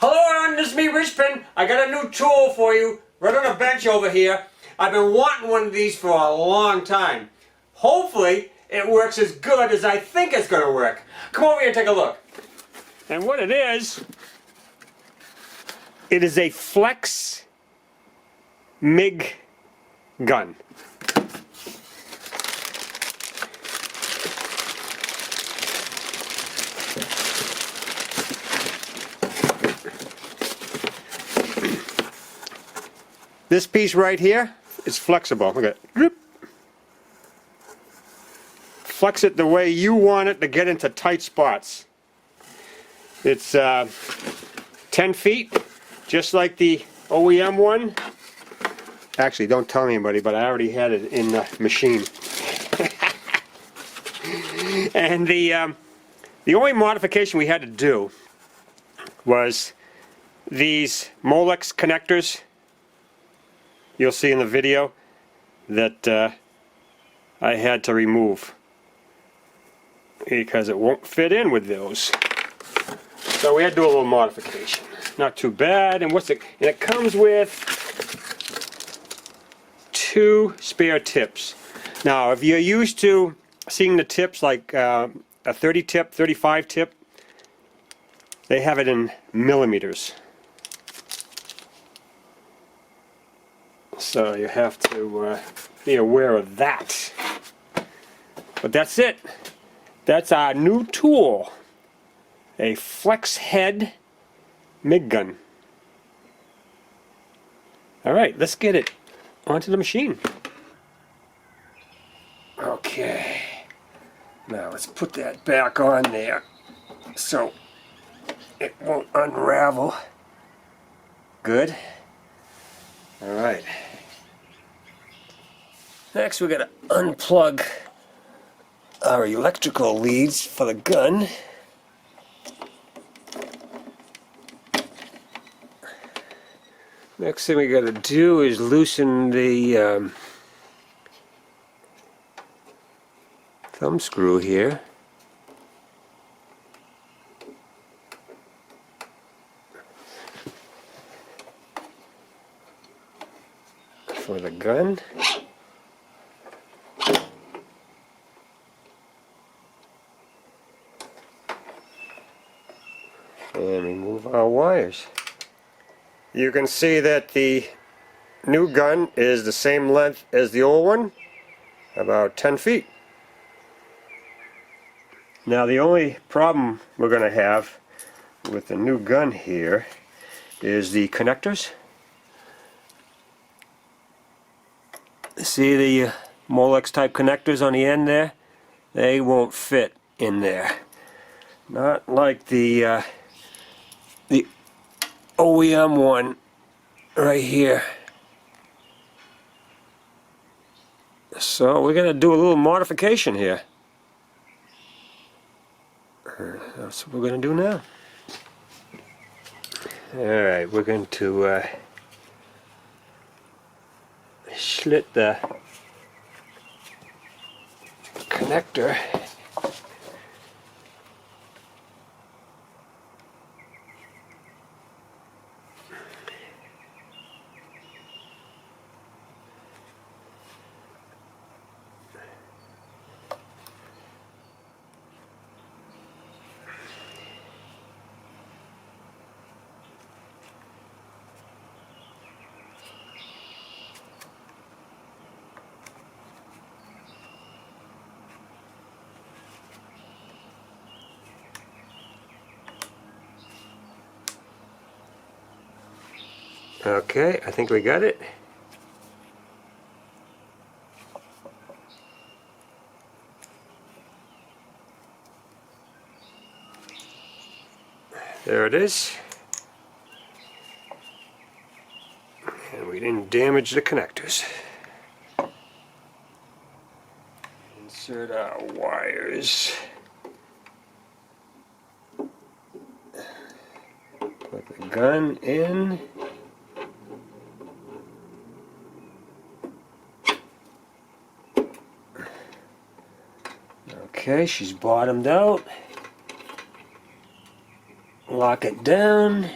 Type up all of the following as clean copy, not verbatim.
Hello everyone, this is me, Richpin. I got a new tool for you right on a bench over here. I've been wanting one of these for a long time. Hopefully it works as good as I think it's going to work. Come over here and take a look. And what it is a flex MIG gun. This piece right here is flexible. Look at it. Flex it the way you want it to get into tight spots. It's 10 feet, just like the OEM one. Actually, don't tell anybody, but I already had it in the machine. And the only modification we had to do was these Molex connectors. You'll see in the video that I had to remove because it won't fit in with those. So we had to do a little modification. Not too bad. And it comes with 2 spare tips. Now, if you're used to seeing the tips like a 30 tip, 35 tip, they have it in millimeters. So you have to be aware of that. But that's it. That's our new tool. A flex head MIG gun. Alright, let's get it onto the machine. Okay. Now let's put that back on there so it won't unravel. Good. Alright. Next we gotta unplug our electrical leads for the gun. Next thing we gotta do is loosen the thumb screw here. For the gun. And remove our wires. You can see that the new gun is the same length as the old one, about 10 feet. Now the only problem we're going to have with the new gun here is the connectors. See the Molex type connectors on the end there? They won't fit in there. Not like the OEM one right here. So we're going to do a little modification here. That's what we're going to do now. Alright, we're going to slit the connector. Okay, I think we got it. There it is. And we didn't damage the connectors. Insert our wires. Put the gun in. Okay, she's bottomed out. Lock it down.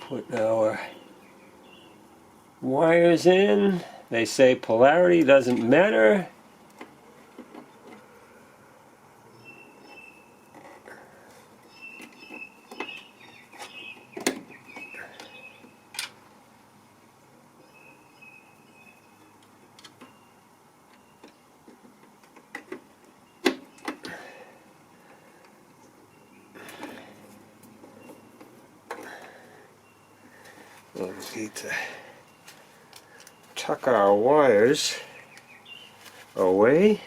Put our wires in. They say polarity doesn't matter. We need to tuck our wires away.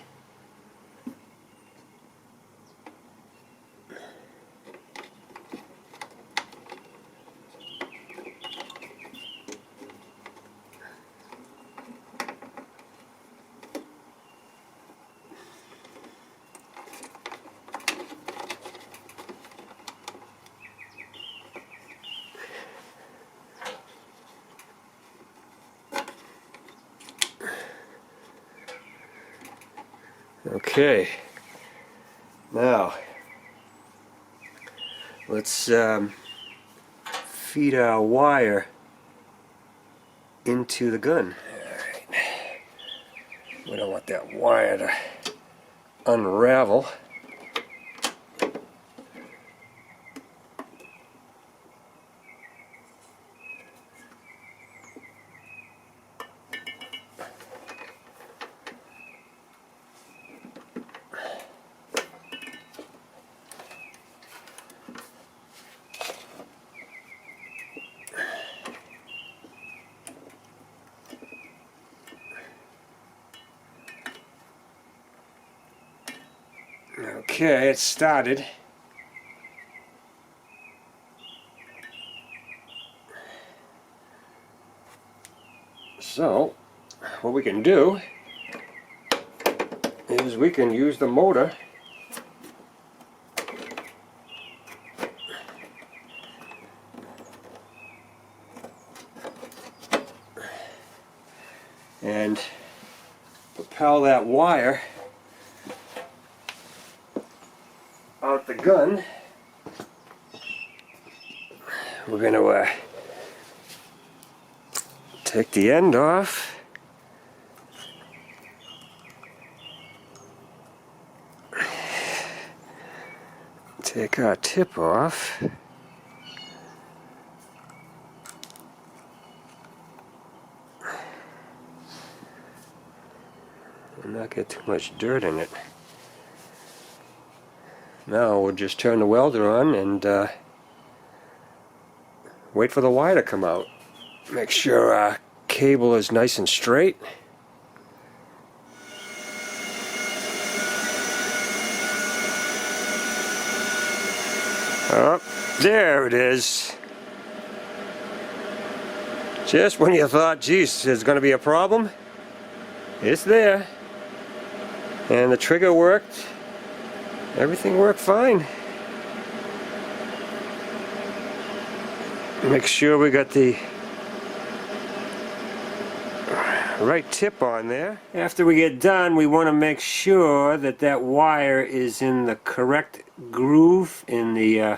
Okay, now let's feed our wire into the gun. Alright. We don't want that wire to unravel. Okay, it started. So, what we can do is we can use the motor and propel that wire out the gun. We're going to take the end off. Take our tip off. And not get too much dirt in it. Now we'll just turn the welder on and wait for the wire to come out. Make sure our cable is nice and straight. Oh, there it is. Just when you thought, geez, there's going to be a problem, it's there. And the trigger worked. Everything worked fine. Make sure we got the right tip on there. After we get done, we want to make sure that that wire is in the correct groove, in the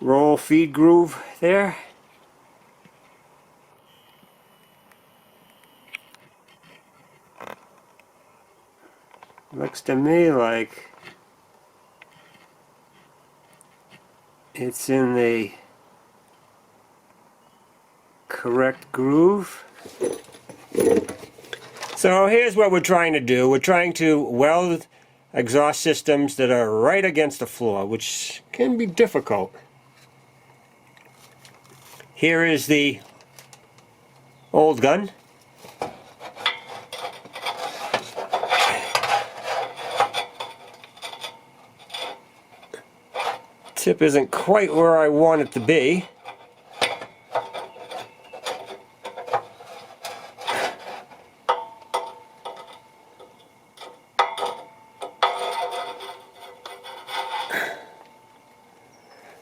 roll feed groove there. Looks to me like it's in the correct groove. So here's what we're trying to do. We're trying to weld exhaust systems that are right against the floor, which can be difficult. Here is the old gun. Tip isn't quite where I want it to be.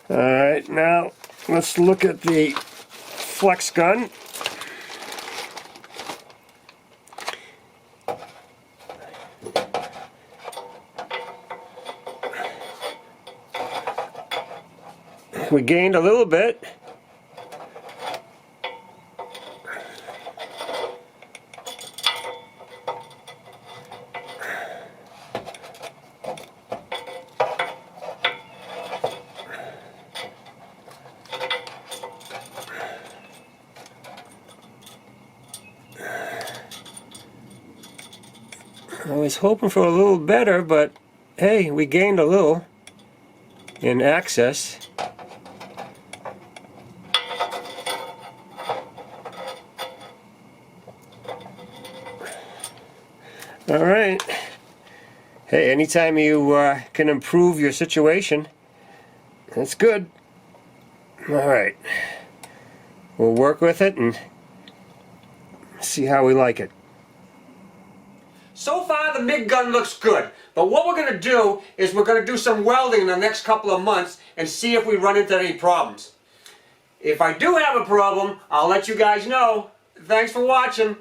Alright, now let's look at the flex gun. We gained a little bit. I was hoping for a little better, but hey, we gained a little in access. All right. Hey, anytime you can improve your situation, that's good. All right. We'll work with it and see how we like it. So far the MIG gun looks good, but what we're going to do is we're going to do some welding in the next couple of months and see if we run into any problems. If I do have a problem, I'll let you guys know. Thanks for watching.